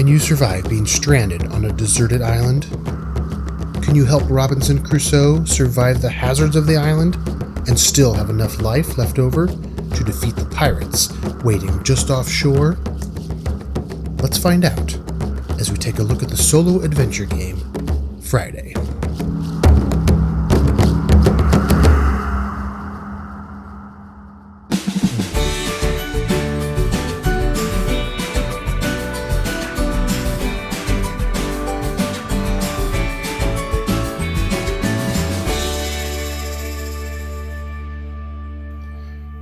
Can you survive being stranded on a deserted island? Can you help Robinson Crusoe survive the hazards of the island and still have enough life left over to defeat the pirates waiting just offshore? Let's find out as we take a look at the solo adventure game, Friday.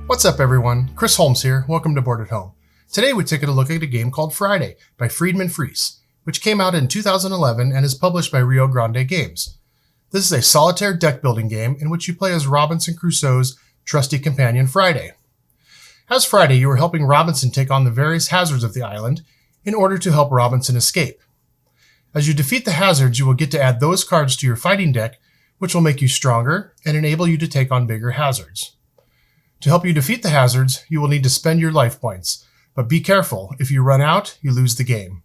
What's up, everyone? Chris Holmes here. Welcome to Board at Home. Today we're taking a look at a game called Friday by Friedemann Friese, which came out in 2011 and is published by Rio Grande Games. This is a solitaire deck building game in which you play as Robinson Crusoe's trusty companion Friday. As Friday, you are helping Robinson take on the various hazards of the island in order to help Robinson escape. As you defeat the hazards, you will get to add those cards to your fighting deck, which will make you stronger and enable you to take on bigger hazards. To help you defeat the hazards, you will need to spend your life points, but be careful. If you run out, you lose the game.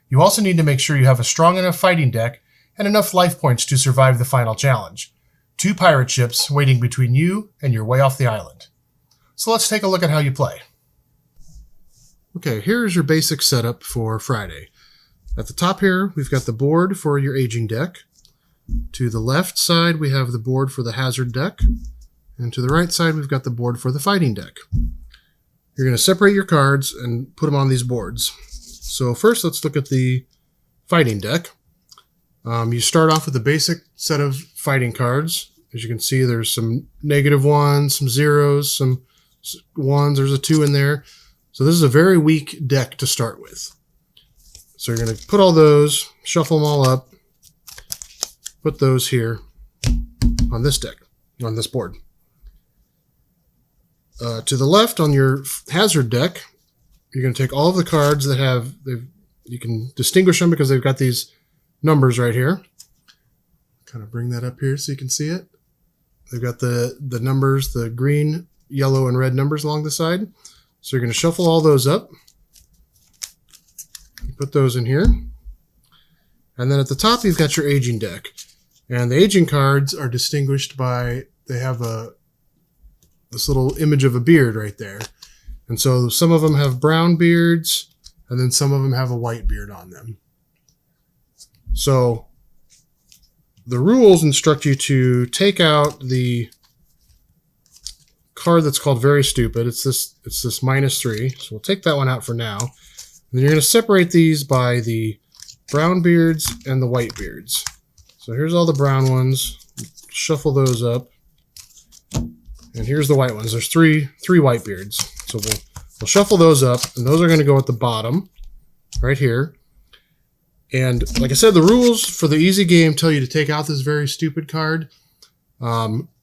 You also need to make sure you have a strong enough fighting deck and enough life points to survive the final challenge. 2 pirate ships waiting between you and your way off the island. So let's take a look at how you play. Okay, here's your basic setup for Friday. At the top here, we've got the board for your aging deck. To the left side, we have the board for the hazard deck. And to the right side, we've got the board for the fighting deck. You're going to separate your cards and put them on these boards. So first, let's look at the fighting deck. You start off with a basic set of fighting cards. As you can see, there's some -1s, some 0s, some 1s. There's a 2 in there. So this is a very weak deck to start with. So you're going to put all those, shuffle them all up, put those here on this deck, on this board. To the left on your hazard deck, you're going to take all of the cards that have, you can distinguish them because they've got these numbers right here. Kind of bring that up here so you can see it. They've got the numbers, the green, yellow, and red numbers along the side. So you're going to shuffle all those up. Put those in here. And then at the top, you've got your aging deck. And the aging cards are distinguished by, they have this little image of a beard right there. And so some of them have brown beards, and then some of them have a white beard on them. So the rules instruct you to take out the card that's called Very Stupid. It's this -3. So we'll take that one out for now. And then you're going to separate these by the brown beards and the white beards. So here's all the brown ones. Shuffle those up. And here's the white ones. There's three white beards. So we'll shuffle those up, and those are going to go at the bottom, right here. And like I said, the rules for the easy game tell you to take out this Very Stupid card,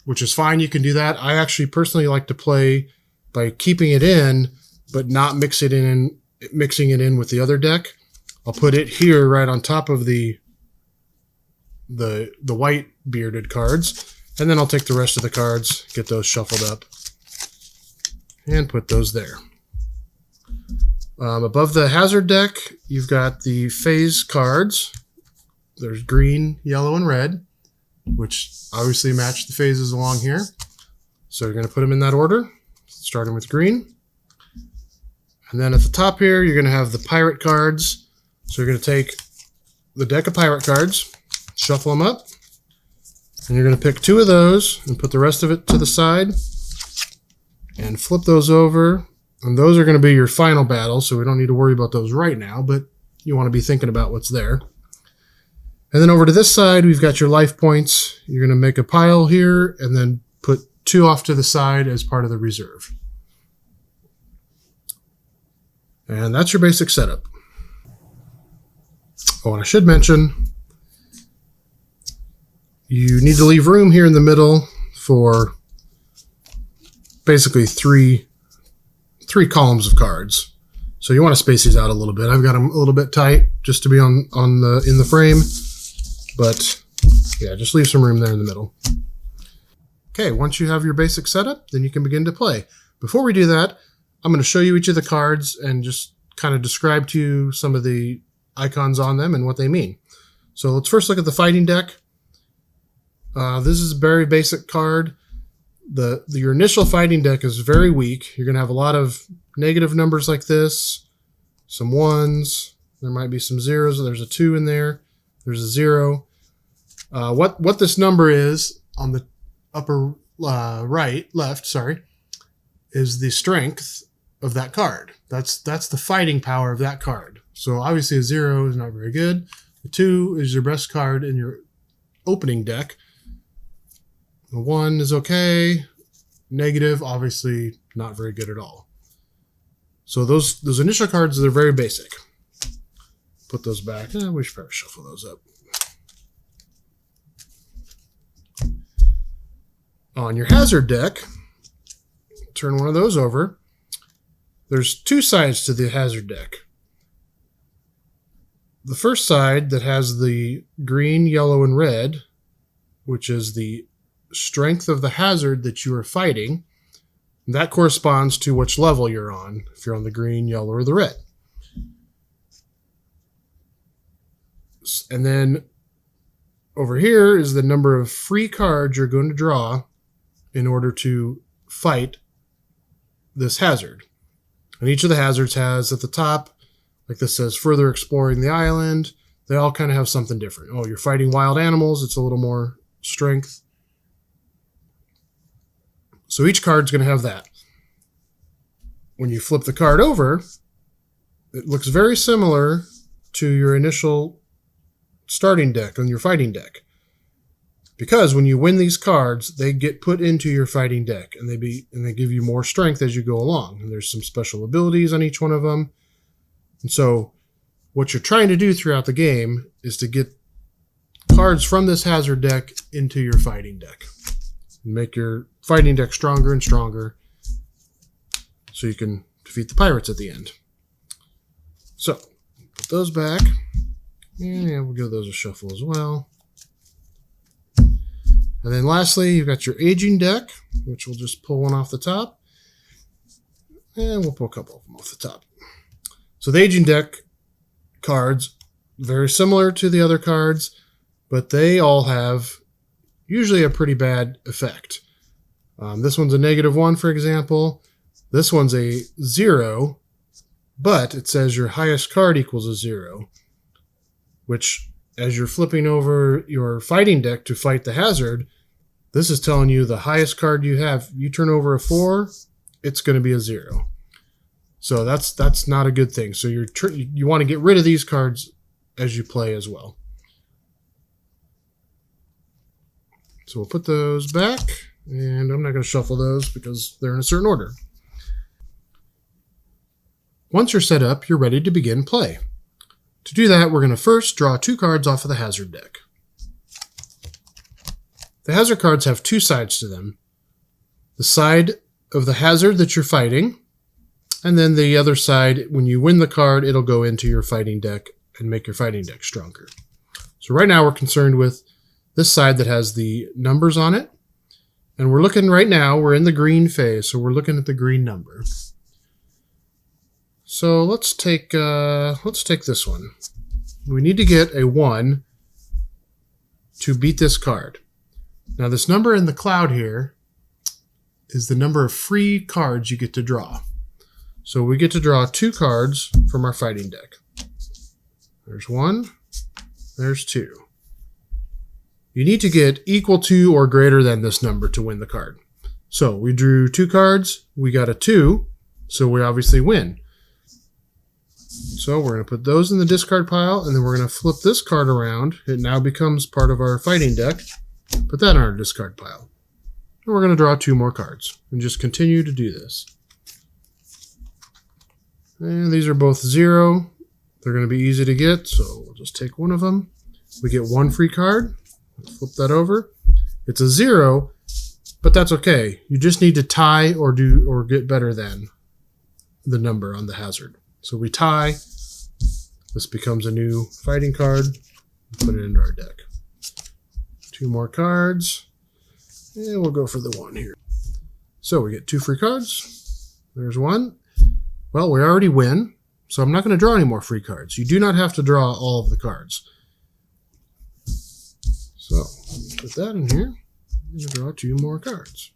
which is fine. You can do that. I actually personally like to play by keeping it in, but not mixing it in with the other deck. I'll put it here right on top of the white bearded cards. And then I'll take the rest of the cards, get those shuffled up, and put those there. Above the hazard deck, you've got the phase cards. There's green, yellow, and red, which obviously match the phases along here. So you're going to put them in that order, starting with green. And then at the top here, you're going to have the pirate cards. So you're going to take the deck of pirate cards, shuffle them up. And you're going to pick 2 of those and put the rest of it to the side and flip those over. And those are going to be your final battle, so we don't need to worry about those right now, but you want to be thinking about what's there. And then over to this side, we've got your life points. You're going to make a pile here and then put 2 off to the side as part of the reserve. And that's your basic setup. Oh, and I should mention, you need to leave room here in the middle for basically three columns of cards. So you want to space these out a little bit. I've got them a little bit tight just to be in the frame, but yeah, just leave some room there in the middle. Okay, once you have your basic setup, then you can begin to play. Before we do that, I'm going to show you each of the cards and just kind of describe to you some of the icons on them and what they mean. So let's first look at the fighting deck. This is a very basic card. Your initial fighting deck is very weak. You're going to have a lot of negative numbers like this, some ones. There might be some zeros. There's a 2 in there. There's a 0. What this number is on the upper left, is the strength of that card. That's the fighting power of that card. So obviously a 0 is not very good. The 2 is your best card in your opening deck. The 1 is okay. Negative, obviously not very good at all. So those initial cards, they're very basic. Put those back. We should probably shuffle those up. On your hazard deck, turn one of those over. There's 2 sides to the hazard deck. The first side that has the green, yellow, and red, which is the strength of the hazard that you are fighting, that corresponds to which level you're on, if you're on the green, yellow, or the red. And then over here is the number of free cards you're going to draw in order to fight this hazard. And each of the hazards has at the top, like this says, further exploring the island. They all kind of have something different. Oh, you're fighting wild animals. It's a little more strength. So each card's going to have that. When you flip the card over, it looks very similar to your initial starting deck on your fighting deck. Because when you win these cards, they get put into your fighting deck, and they give you more strength as you go along. And there's some special abilities on each one of them. And so what you're trying to do throughout the game is to get cards from this hazard deck into your fighting deck. And make your fighting deck stronger and stronger so you can defeat the pirates at the end. So, put those back. Yeah, we'll give those a shuffle as well. And then lastly, you've got your aging deck, which we'll just pull one off the top. And we'll pull a couple of them off the top. So the aging deck cards, very similar to the other cards, but they all have usually a pretty bad effect. This one's a -1, for example. This one's a 0, but it says your highest card equals a 0, which as you're flipping over your fighting deck to fight the hazard, this is telling you the highest card you have. You turn over a 4, it's going to be a 0. So that's not a good thing. So you want to get rid of these cards as you play as well. So we'll put those back, and I'm not going to shuffle those because they're in a certain order. Once you're set up, you're ready to begin play. To do that, we're going to first draw 2 cards off of the hazard deck. The hazard cards have 2 sides to them. The side of the hazard that you're fighting, and then the other side, when you win the card, it'll go into your fighting deck and make your fighting deck stronger. So right now we're concerned with this side that has the numbers on it. And we're looking right now, we're in the green phase, so we're looking at the green number. So let's take this one. We need to get a 1 to beat this card. Now this number in the cloud here is the number of free cards you get to draw. So we get to draw 2 cards from our fighting deck. There's 1, there's 2. You need to get equal to or greater than this number to win the card. So we drew 2 cards, we got a 2, so we obviously win. So we're going to put those in the discard pile, and then we're going to flip this card around. It now becomes part of our fighting deck. Put that on our discard pile. And we're going to draw 2 more cards, and just continue to do this. And these are both 0. They're going to be easy to get, so we'll just take one of them. We get 1 free card. Flip that over. It's a 0, but that's okay. You just need to tie or get better than the number on the hazard. So we tie. This becomes a new fighting card. Put it into our deck. 2 more cards. And we'll go for the 1 here. So we get 2 free cards. There's 1. Well, we already win. So I'm not going to draw any more free cards. You do not have to draw all of the cards. So put that in here. I'm going to draw 2 more cards.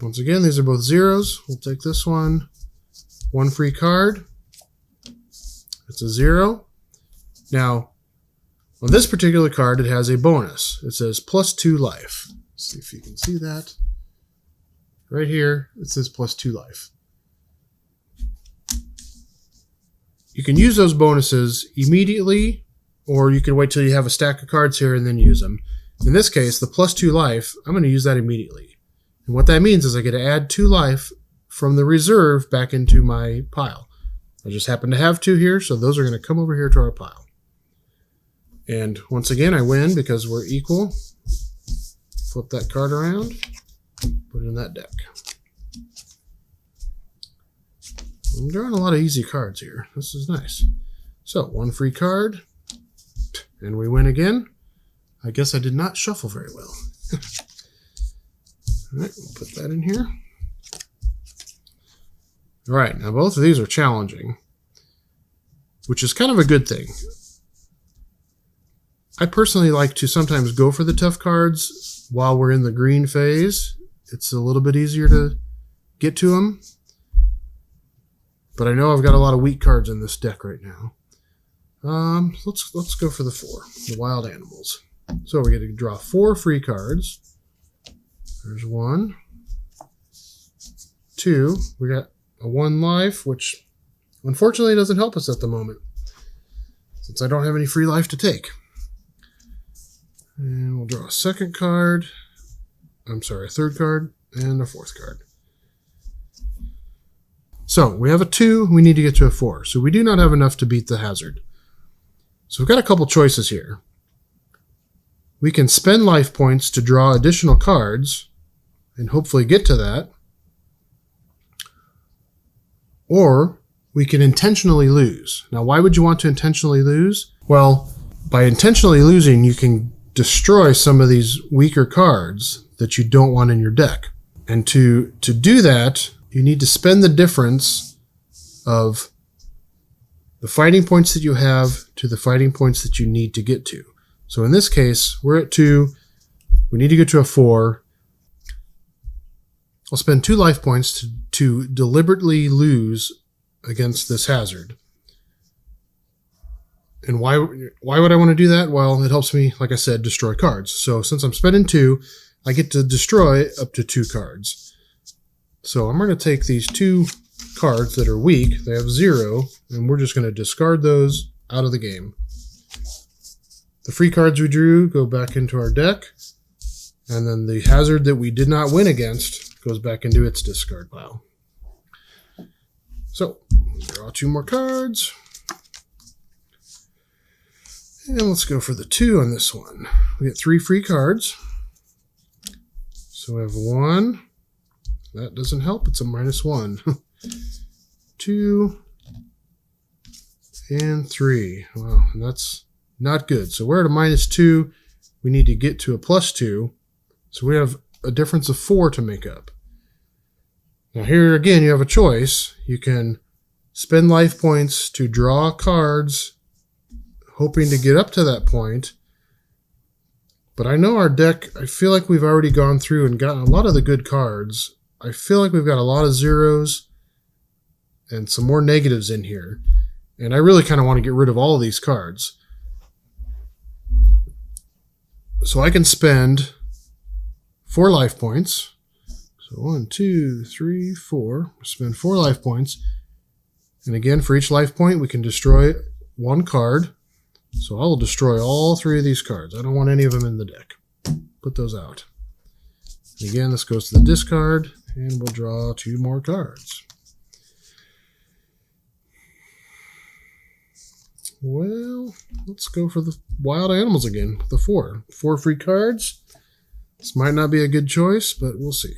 Once again, these are both zeros. We'll take this one. 1 free card. It's a 0. Now, on this particular card, it has a bonus. It says +2 life. Let's see if you can see that. Right here, it says +2 life. You can use those bonuses immediately, or you can wait till you have a stack of cards here and then use them. In this case, the +2 life, I'm going to use that immediately. And what that means is I get to add 2 life from the reserve back into my pile. I just happen to have 2 here, so those are going to come over here to our pile. And once again, I win because we're equal. Flip that card around, put it in that deck. I'm drawing a lot of easy cards here. This is nice. So, 1 free card, and we win again. I guess I did not shuffle very well. All right, we'll put that in here. All right, now both of these are challenging, which is kind of a good thing. I personally like to sometimes go for the tough cards while we're in the green phase. It's a little bit easier to get to them. But I know I've got a lot of weak cards in this deck right now. Let's go for the 4, the wild animals. So we're going to draw 4 free cards. There's 1, 2. We got a 1 life, which unfortunately doesn't help us at the moment, since I don't have any free life to take. And we'll draw a 2nd card. I'm sorry, a 3rd card and a 4th card. So we have a 2, we need to get to a 4. So we do not have enough to beat the hazard. So we've got a couple choices here. We can spend life points to draw additional cards and hopefully get to that. Or we can intentionally lose. Now, why would you want to intentionally lose? Well, by intentionally losing, you can destroy some of these weaker cards that you don't want in your deck. And to do that, you need to spend the difference of the fighting points that you have to the fighting points that you need to get to. So in this case, we're at 2. We need to get to a 4. I'll spend 2 life points to deliberately lose against this hazard. And why would I want to do that? Well, it helps me, like I said, destroy cards. So since I'm spending 2, I get to destroy up to 2 cards. So I'm going to take these 2 cards that are weak. They have 0, and we're just going to discard those out of the game. The free cards we drew go back into our deck, and then the hazard that we did not win against goes back into its discard pile. So, draw 2 more cards. And let's go for the 2 on this one. We get 3 free cards. So we have 1. That doesn't help. It's a -1. 2 and 3. Wow, and that's not good. So we're at a -2. We need to get to a +2. So we have a difference of 4 to make up. Now here again, you have a choice. You can spend life points to draw cards, hoping to get up to that point. But I know our deck, I feel like we've already gone through and gotten a lot of the good cards. I feel like we've got a lot of zeros and some more negatives in here. And I really kind of want to get rid of all of these cards. So I can spend 4 life points. So 1, 2, 3, 4. Spend 4 life points. And again, for each life point, we can destroy 1 card. So I will destroy all 3 of these cards. I don't want any of them in the deck. Put those out. And again, this goes to the discard, and we'll draw 2 more cards. Well, let's go for the wild animals again, the 4. 4 free cards. This might not be a good choice, but we'll see.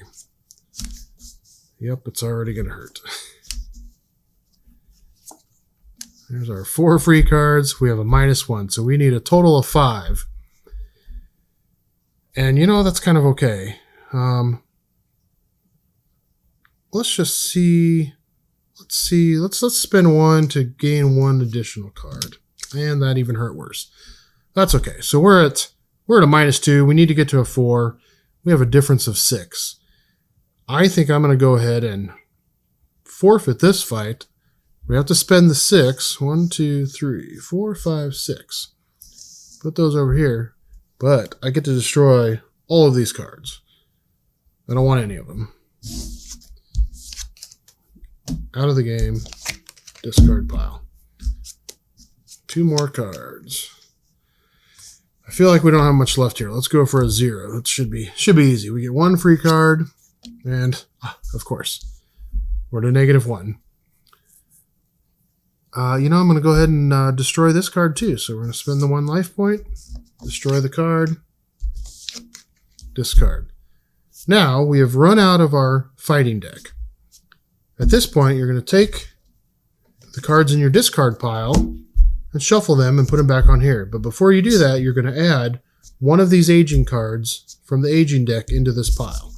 Yep, it's already going to hurt. There's our 4 free cards. We have a -1, so we need a total of 5. And you know, that's kind of okay. Let's just see. let's see. Let's spend 1 to gain 1 additional card. And that even hurt worse. That's okay. So we're at a -2. We need to get to a 4. We have a difference of 6. I think I'm going to go ahead and forfeit this fight. We have to spend the 6. 1, 2, 3, 4, 5, 6. Put those over here. But I get to destroy all of these cards. I don't want any of them. Out of the game. Discard pile. 2 more cards. I feel like we don't have much left here. Let's go for a 0. That should be easy. We get 1 free card. And, of course, we're to -1. I'm going to go ahead and destroy this card too. So we're going to spend the 1 life point, destroy the card, discard. Now we have run out of our fighting deck. At this point, you're going to take the cards in your discard pile and shuffle them and put them back on here. But before you do that, you're going to add one of these aging cards from the aging deck into this pile.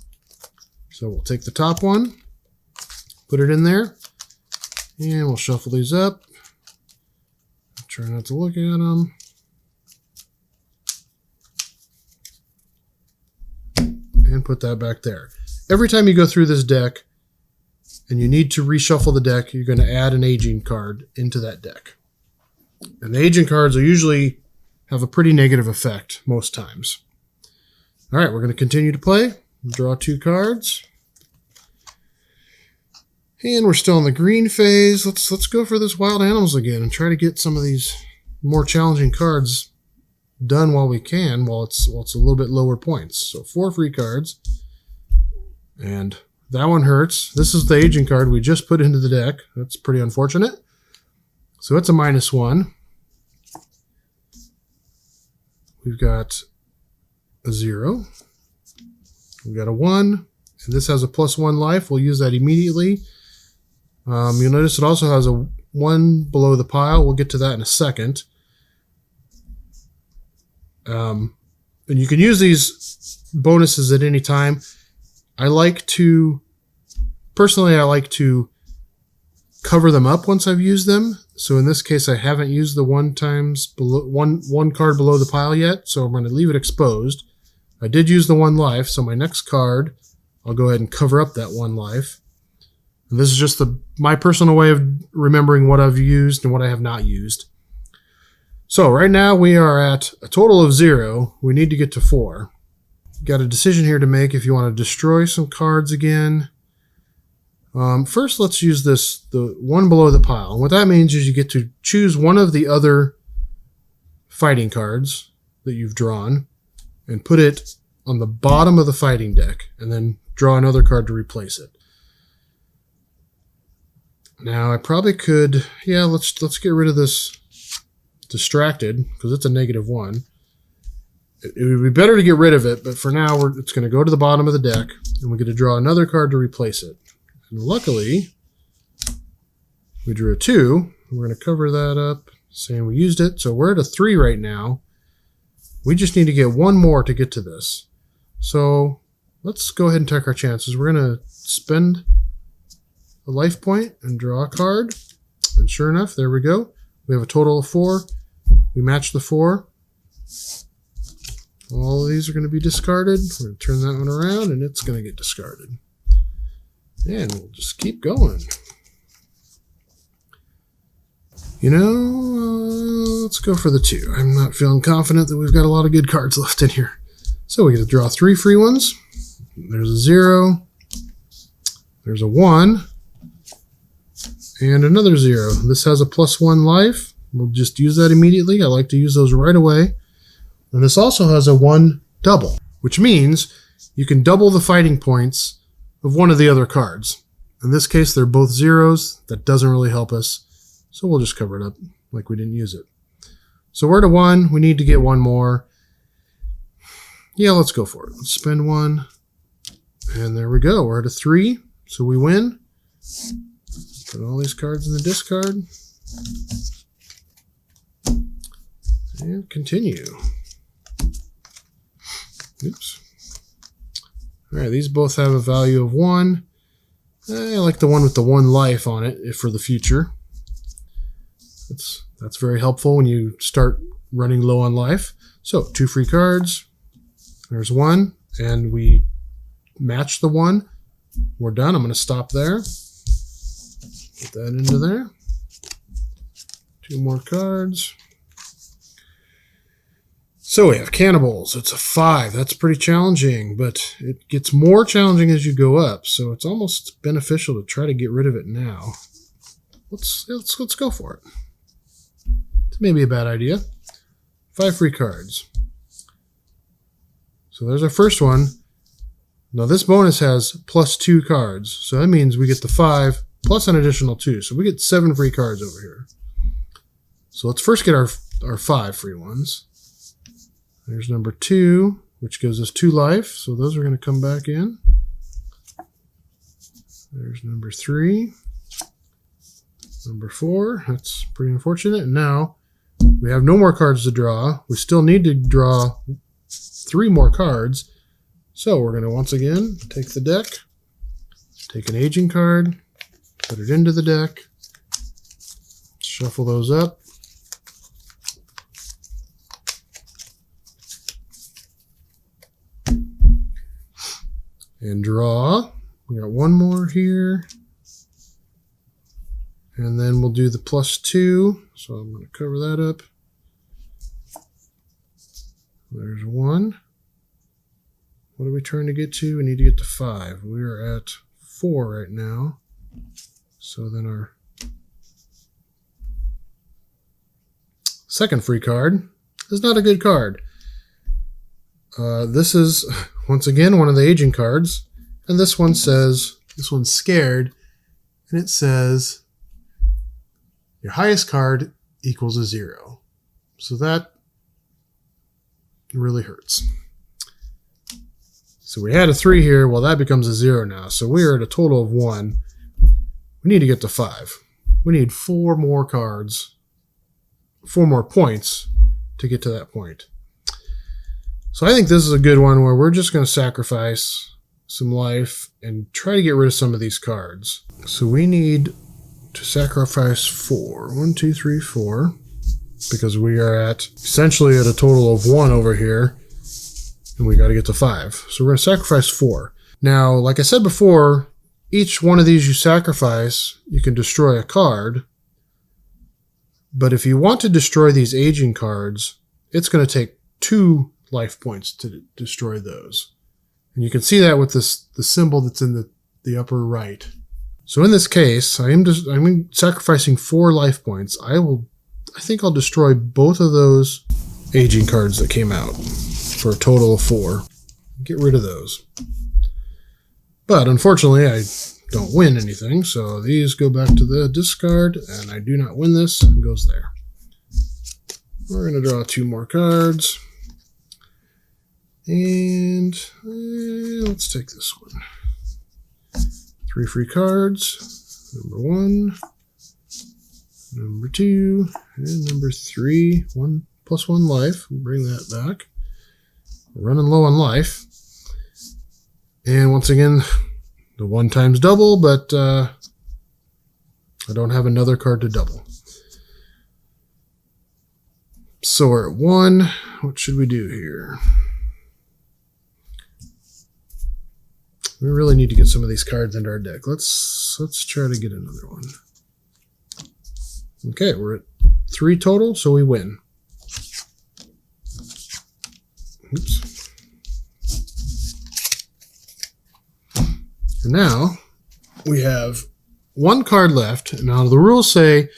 So we'll take the top one, put it in there, and we'll shuffle these up. Try not to look at them. And put that back there. Every time you go through this deck and you need to reshuffle the deck, you're going to add an aging card into that deck. And the aging cards will usually have a pretty negative effect most times. All right, we're going to continue to play. Draw 2 cards. And we're still in the green phase. Let's go for this wild animals again and try to get some of these more challenging cards done while we can, while it's a little bit lower points. So 4 free cards. And that one hurts. This is the aging card we just put into the deck. That's pretty unfortunate. So it's a -1. We've got a 0. We've got a 1. And this has a +1 life. We'll use that immediately. You'll notice it also has a 1 below the pile. We'll get to that in a second. And you can use these bonuses at any time. I like to cover them up once I've used them. So in this case, I haven't used the 1 card below the pile yet. So I'm going to leave it exposed. I did use the 1 life. So my next card, I'll go ahead and cover up that 1 life. And this is just my personal way of remembering what I've used and what I have not used. So right now we are at a total of 0. We need to get to 4. Got a decision here to make if you want to destroy some cards again. First, let's use the 1 below the pile. And what that means is you get to choose one of the other fighting cards that you've drawn and put it on the bottom of the fighting deck and then draw another card to replace it. Now, I probably could, let's get rid of this distracted because it's a -1. It would be better to get rid of it, but for now, it's going to go to the bottom of the deck, and we get to draw another card to replace it. And luckily, we drew a 2. We're going to cover that up, saying we used it. So we're at a 3 right now. We just need to get 1 more to get to this. So let's go ahead and take our chances. We're going to spend a life point and draw a card. And sure enough, there we go. We have a total of 4. We match the 4. All of these are going to be discarded. We're going to turn that one around, and it's going to get discarded. And we'll just keep going. Let's go for the 2. I'm not feeling confident that we've got a lot of good cards left in here. So we get to draw 3 free ones. There's a 0. There's a 1. And another 0. This has a +1 life. We'll just use that immediately. I like to use those right away. And this also has a 1 double, which means you can double the fighting points of one of the other cards. In this case, they're both 0s. That doesn't really help us. So we'll just cover it up like we didn't use it. So we're at a 1. We need to get 1 more. Yeah, let's go for it. Let's spend 1. And there we go. We're at a 3. So we win. Put all these cards in the discard. And continue. Oops. All right, these both have a value of 1. I like the one with the 1 life on it for the future. That's very helpful when you start running low on life. So 2 free cards. There's 1, and we match the 1. We're done. I'm going to stop there. Put that into there. 2 more cards. So we have Cannibals. It's a 5. That's pretty challenging, but it gets more challenging as you go up. So it's almost beneficial to try to get rid of it now. Let's go for it. It's maybe a bad idea. 5 free cards. So there's our first one. Now this bonus has plus 2 cards. So that means we get the 5 plus an additional 2. So we get 7 free cards over here. So let's first get our 5 free ones. There's number 2, which gives us 2 life. So those are going to come back in. There's number 3. Number 4. That's pretty unfortunate. And now we have no more cards to draw. We still need to draw 3 more cards. So we're going to once again take the deck, take an aging card, put it into the deck, shuffle those up. And draw. We got 1 more here. And then we'll do the plus 2. So I'm going to cover that up. There's 1. What are we trying to get to? We need to get to 5. We are at 4 right now. So then our second free card is not a good card. This is, once again, one of the aging cards. And this one says, this one's scared. And it says, your highest card equals a 0. So that really hurts. So we had a 3 here. Well, that becomes a 0 now. So we are at a total of 1. We need to get to 5. We need 4 more cards, 4 more points to get to that point. So I think this is a good one where we're just going to sacrifice some life and try to get rid of some of these cards. So we need to sacrifice 4. 1, 2, 3, 4. Because we are at essentially at a total of 1 over here. And we got to get to 5. So we're going to sacrifice 4. Now, like I said before, each one of these you sacrifice, you can destroy a card. But if you want to destroy these aging cards, it's going to take 2 life points to destroy those. And you can see that with this the symbol that's in the upper right. So in this case, I'm sacrificing 4 life points. I think I'll destroy both of those aging cards that came out for a total of 4. Get rid of those. But unfortunately, I don't win anything, so these go back to the discard, and I do not win this. It goes there. We're going to draw 2 more cards. And let's take this one. 3 free cards. Number 1, number 2, and number 3. 1 plus 1 life. We'll bring that back. We're running low on life. And once again, the 1 times double, but I don't have another card to double. So we're at 1. What should we do here? We really need to get some of these cards into our deck. Let's try to get another one. Okay, we're at 3 total, so we win. Oops. And now we have 1 card left. Now the rules say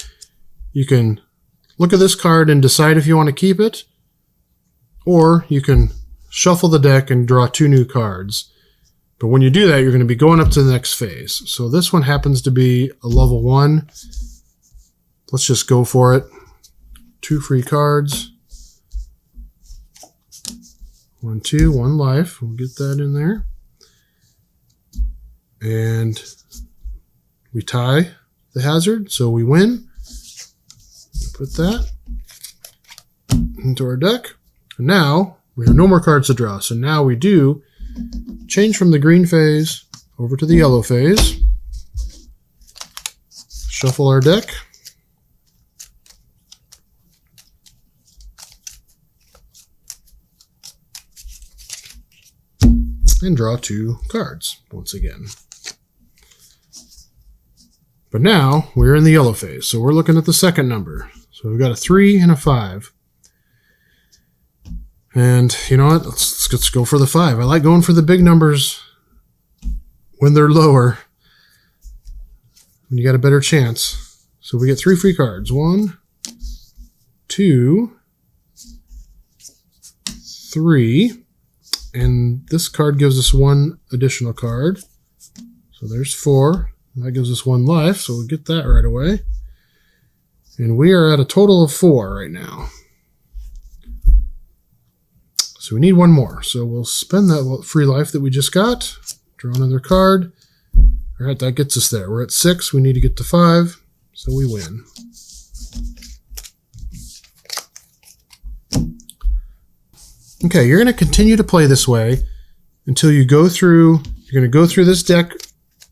you can look at this card and decide if you want to keep it, or you can shuffle the deck and draw 2 new cards. But when you do that, you're going to be going up to the next phase. So this one happens to be a level 1. Let's just go for it. 2 free cards. 1, 2, 1 life. We'll get that in there. And we tie the hazard, so we win. Put that into our deck. And now we have no more cards to draw. So now we do change from the green phase over to the yellow phase. shuffle our deck. And draw 2 cards once again. But now we're in the yellow phase, so we're looking at the second number. So we've got a 3 and a 5. And you know what? Let's go for the 5. I like going for the big numbers when they're lower. When you got a better chance. So we get 3 free cards. 1, 2, 3. And this card gives us 1 additional card. So there's 4. That gives us 1 life, so we'll get that right away. And we are at a total of 4 right now. So we need 1 more. So we'll spend that free life that we just got. Draw another card. All right, that gets us there. We're at 6. We need to get to 5, so we win. Okay, you're going to continue to play this way until you go through, you're going to go through this deck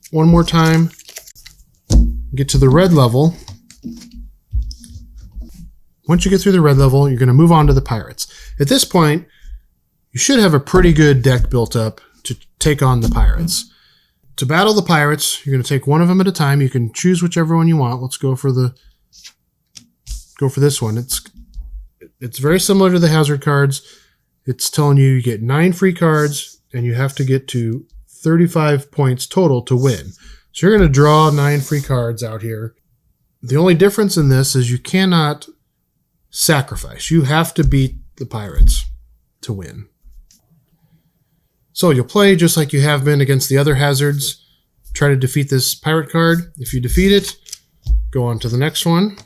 one more time, get to the red level. Once you get through the red level, you're going to move on to the pirates. At this point, you should have a pretty good deck built up to take on the pirates. To battle the pirates, you're going to take one of them at a time. You can choose whichever one you want. Let's go for this one. It's very similar to the hazard cards. It's telling you get 9 free cards, and you have to get to 35 points total to win. So you're going to draw 9 free cards out here. The only difference in this is you cannot sacrifice. You have to beat the pirates to win. So you'll play just like you have been against the other hazards. Try to defeat this pirate card. If you defeat it, go on to the next one.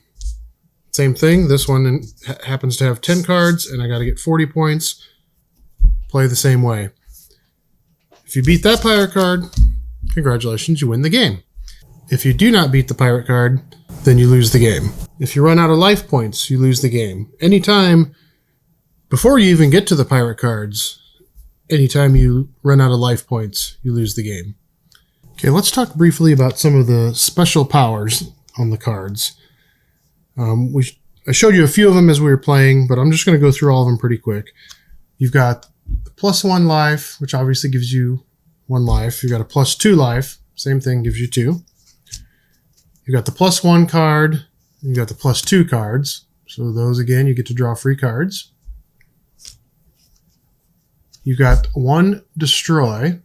Same thing. This one happens to have 10 cards, and I got to get 40 points. Play the same way. If you beat that pirate card, congratulations, you win the game. If you do not beat the pirate card, then you lose the game. If you run out of life points, you lose the game. Anytime, before you even get to the pirate cards, anytime you run out of life points, you lose the game. Okay, let's talk briefly about some of the special powers on the cards. I showed you a few of them as we were playing, but I'm just going to go through all of them pretty quick. You've got the +1 life, which obviously gives you 1 life. You've got a +2 life, same thing, gives you 2. You've got the +1 card. You've got the +2 cards. So those, again, you get to draw free cards. You've got 1 destroy,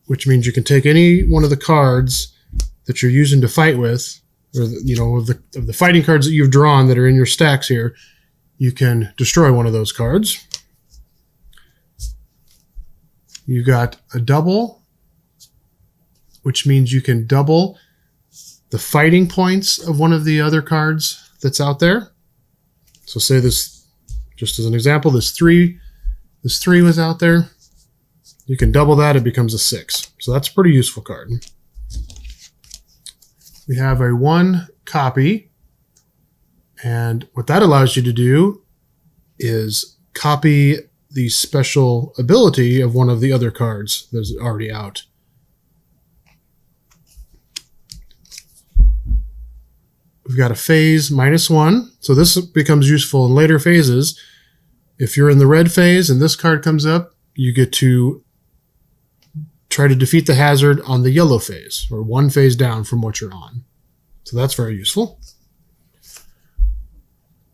which means you can take any one of the cards that you're using to fight with, or of the fighting cards that you've drawn that are in your stacks here, you can destroy one of those cards. You got a double, which means you can double the fighting points of one of the other cards that's out there. So say this, just as an example, this 3 was out there. You can double that, it becomes a 6. So that's a pretty useful card. We have a 1 copy, and what that allows you to do is copy the special ability of one of the other cards that's already out. We've got a phase -1, so this becomes useful in later phases. If you're in the red phase and this card comes up, you get to try to defeat the hazard on the yellow phase, or 1 phase down from what you're on. So that's very useful.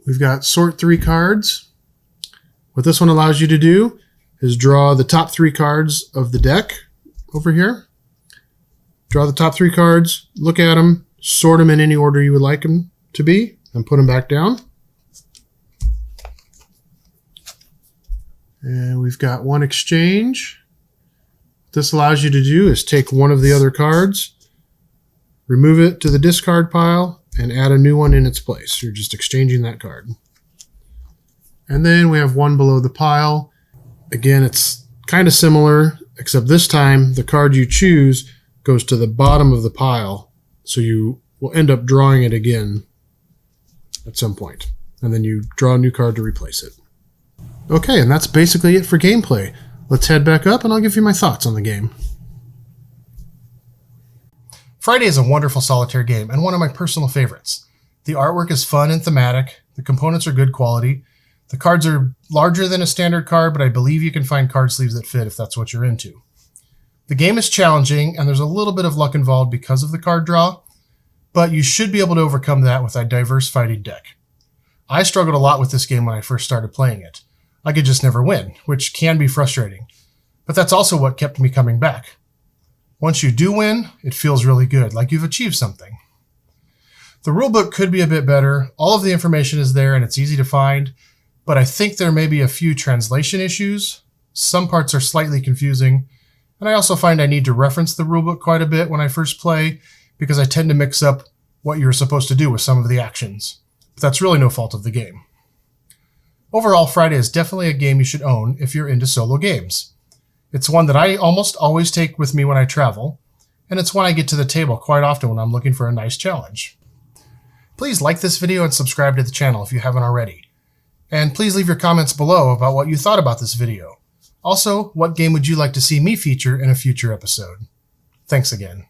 We've got sort 3 cards. What this one allows you to do is draw the top 3 cards of the deck over here. Draw the top 3 cards, look at them, sort them in any order you would like them to be, and put them back down. And we've got 1 exchange. What this allows you to do is take one of the other cards, remove it to the discard pile, and add a new one in its place. You're just exchanging that card. And then we have 1 below the pile. Again, it's kind of similar, except this time the card you choose goes to the bottom of the pile. So you will end up drawing it again at some point. And then you draw a new card to replace it. Okay, and that's basically it for gameplay. Let's head back up and I'll give you my thoughts on the game. Friday is a wonderful solitaire game and one of my personal favorites. The artwork is fun and thematic, the components are good quality, the cards are larger than a standard card, but I believe you can find card sleeves that fit if that's what you're into. The game is challenging, and there's a little bit of luck involved because of the card draw, but you should be able to overcome that with a diverse fighting deck. I struggled a lot with this game when I first started playing it. I could just never win, which can be frustrating, but that's also what kept me coming back. Once you do win, it feels really good, like you've achieved something. The rulebook could be a bit better. All of the information is there and it's easy to find, but I think there may be a few translation issues. Some parts are slightly confusing, and I also find I need to reference the rulebook quite a bit when I first play because I tend to mix up what you're supposed to do with some of the actions. But that's really no fault of the game. Overall, Friday is definitely a game you should own if you're into solo games. It's one that I almost always take with me when I travel, and it's one I get to the table quite often when I'm looking for a nice challenge. Please like this video and subscribe to the channel if you haven't already. And please leave your comments below about what you thought about this video. Also, what game would you like to see me feature in a future episode? Thanks again.